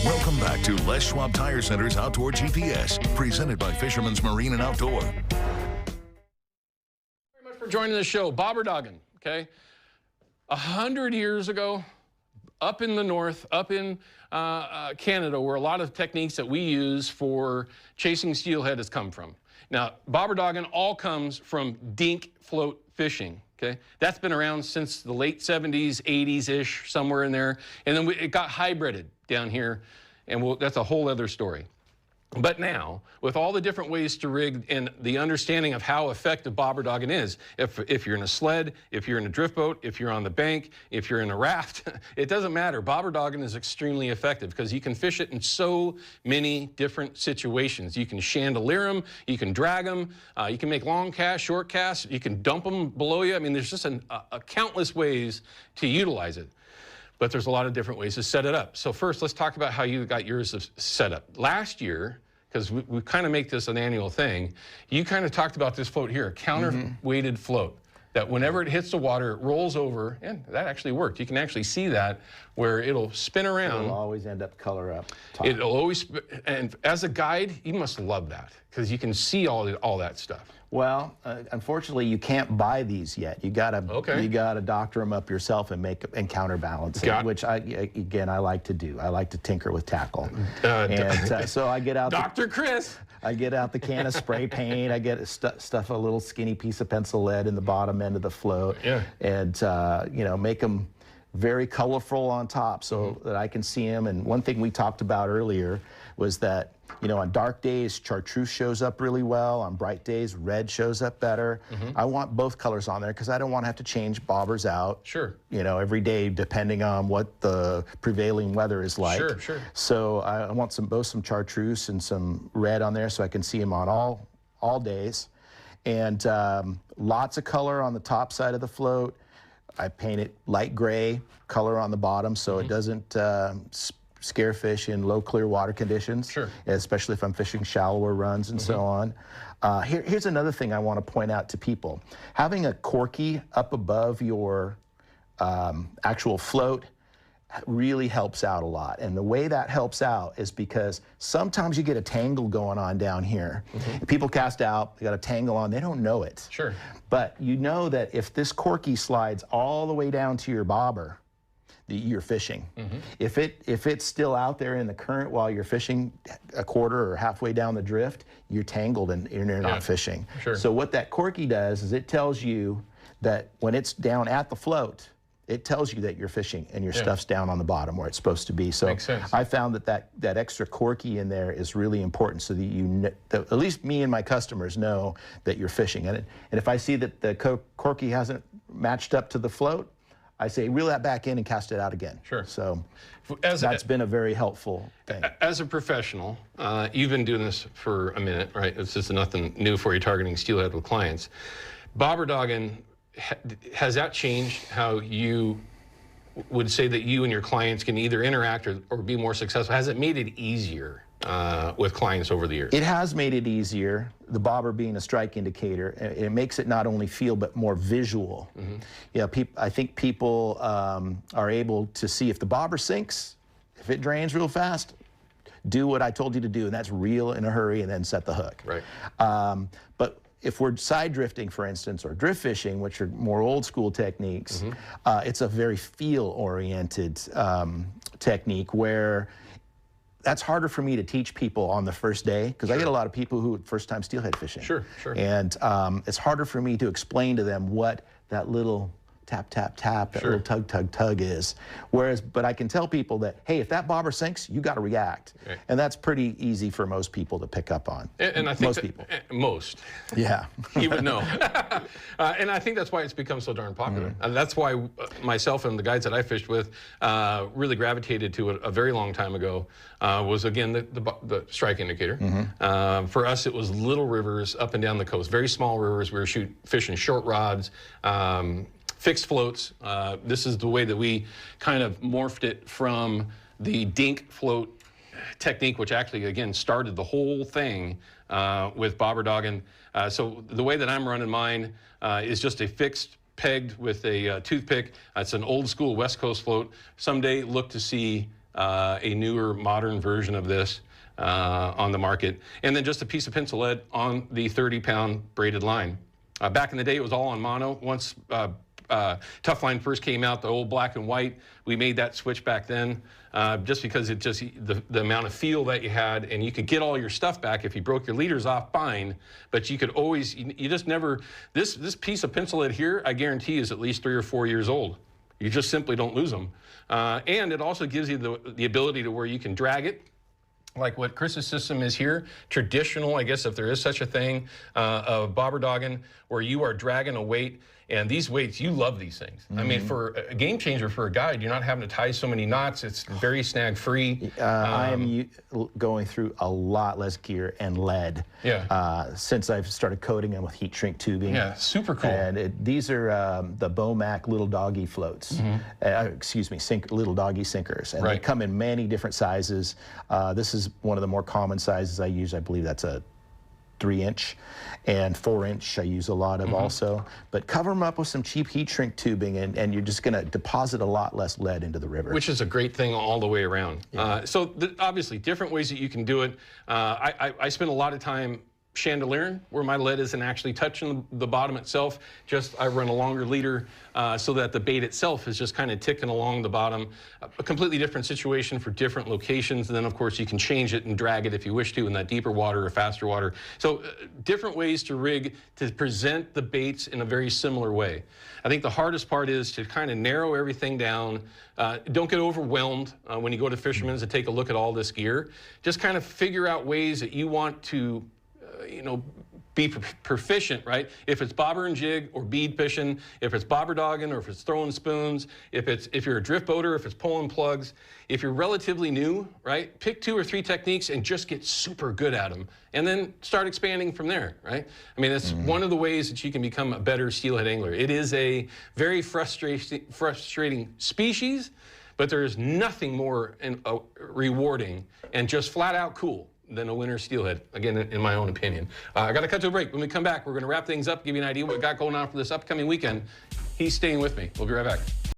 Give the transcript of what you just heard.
Welcome back to Les Schwab Tire Center's Outdoor GPS, presented by Fisherman's Marine and Outdoor. Thank you very much for joining the show. Bobber Doggin, okay? 100 years ago, up in the north, up in Canada, where a lot of techniques that we use for chasing steelhead has come from. Now, bobber doggin all comes from dink float fishing, okay? That's been around since the late 70s, 80s-ish, somewhere in there. And then it got hybrided down here, and that's a whole other story. But now, with all the different ways to rig and the understanding of how effective bobber doggin is, if you're in a sled, if you're in a drift boat, if you're on the bank, if you're in a raft, it doesn't matter. Bobber doggin is extremely effective because you can fish it in so many different situations. You can chandelier them, you can drag them, you can make long casts, short casts, you can dump them below you. I mean, there's just a countless ways to utilize it. But there's a lot of different ways to set it up. So first, let's talk about how you got yours set up. Last year, because we kind of make this an annual thing, you kind of talked about this float here, a counterweighted float, that whenever it hits the water, it rolls over, and that actually worked. You can actually see that where it'll spin around. It'll always end up color up top. It'll always, and as a guide, you must love that, because you can see all that stuff. Well, unfortunately, you can't buy these yet. You gotta doctor them up yourself and counterbalance it, which again I like to do. I like to tinker with tackle, so I get out. Dr. Chris. I get out the can of spray paint. I get stuff a little skinny piece of pencil lead in the bottom end of the float, and you know, make them very colorful on top so that I can see them. And one thing we talked about earlier was that, you know, on dark days, chartreuse shows up really well. On bright days, red shows up better. I want both colors on there because I don't want to have to change bobbers out, you know, every day depending on what the prevailing weather is like. So I want both some chartreuse and some red on there so I can see them on all days. And lots of color on the top side of the float. I paint it light gray color on the bottom so it doesn't scare fish in low clear water conditions, especially if I'm fishing shallower runs and so on. Here's another thing I want to point out to people. Having a corky up above your actual float really helps out a lot. And the way that helps out is because sometimes you get a tangle going on down here. People cast out, they got a tangle on, they don't know it. But you know that if this corky slides all the way down to your bobber, you're fishing. If it's still out there in the current while you're fishing a quarter or halfway down the drift, you're tangled and you're not fishing. So what that corky does is it tells you that when it's down at the float, it tells you that you're fishing and your stuff's down on the bottom where it's supposed to be. So I found that extra corky in there is really important so that at least me and my customers know that you're fishing. And if I see that the corky hasn't matched up to the float, I say reel that back in and cast it out again. So that's been a very helpful thing. As a professional, you've been doing this for a minute, right? It's just nothing new for you targeting steelhead with clients. Bobber doggin, has that changed how you would say that you and your clients can either interact or be more successful? Has it made it easier with clients over the years? It has made it easier, the bobber being a strike indicator. It makes it not only feel but more visual. Yeah, I think people are able to see if the bobber sinks, if it drains real fast, do what I told you to do, and that's reel in a hurry and then set the hook. But if we're side drifting, for instance, or drift fishing, which are more old school techniques, it's a very feel-oriented technique where that's harder for me to teach people on the first day because I get a lot of people who are first time steelhead fishing. And it's harder for me to explain to them what that little tap, tap, tap, that little tug, tug, tug is. But I can tell people that, hey, if that bobber sinks, you got to react. And that's pretty easy for most people to pick up on. And I think most. Yeah. You would know. And I think that's why it's become so darn popular. And that's why myself and the guides that I fished with really gravitated to it a very long time ago was, again, the strike indicator. For us, it was little rivers up and down the coast, very small rivers. We were fishing short rods, fixed floats. This is the way that we kind of morphed it from the dink float technique, which actually, again, started the whole thing with bobber doggin. So the way that I'm running mine is just a fixed pegged with a toothpick. It's an old school West Coast float. Someday look to see a newer, modern version of this on the market. And then just a piece of pencil lead on the 30-pound braided line. Back in the day, it was all on mono. Once Tough Line first came out, the old black and white, we made that switch back then just because it just the amount of feel that you had, and you could get all your stuff back. If you broke your leaders off, fine, but you could always, you just never, this piece of pencil lead here, I guarantee is at least 3 or 4 years old. You just simply don't lose them. And it also gives you the ability to where you can drag it, like what Chris's system is here, traditional, I guess if there is such a thing, of bobber dogging, where you are dragging a weight. And these weights, you love these things. I mean, for a game changer for a guide, you're not having to tie so many knots. It's very snag free. I am going through a lot less gear and lead since I've started coating them with heat shrink tubing. Yeah, super cool. And these are the Bomac little doggy floats. Excuse me, little doggy sinkers. And they come in many different sizes. This is one of the more common sizes I use. I believe that's a 3-inch, and 4-inch I use a lot of also. But cover them up with some cheap heat shrink tubing, and you're just going to deposit a lot less lead into the river. Which is a great thing all the way around. So obviously different ways that you can do it. I spend a lot of time chandeliering, where my lead isn't actually touching the bottom itself. Just I run a longer leader so that the bait itself is just kind of ticking along the bottom. A completely different situation for different locations. And then of course you can change it and drag it if you wish to in that deeper water or faster water. So different ways to rig to present the baits in a very similar way. I think the hardest part is to kind of narrow everything down. Don't get overwhelmed when you go to Fisherman's to take a look at all this gear. Just kind of figure out ways that you want to be proficient, right? If it's bobber and jig or bead fishing, if it's bobber dogging or if it's throwing spoons, if you're a drift boater, if it's pulling plugs, if you're relatively new, right? Pick 2 or 3 techniques and just get super good at them, and then start expanding from there, right? I mean, that's one of the ways that you can become a better steelhead angler. It is a very frustrating species, but there is nothing more rewarding and just flat out cool than a winter steelhead, again, in my own opinion. I got to cut to a break. When we come back, we're going to wrap things up, give you an idea what we got going on for this upcoming weekend. He's staying with me. We'll be right back.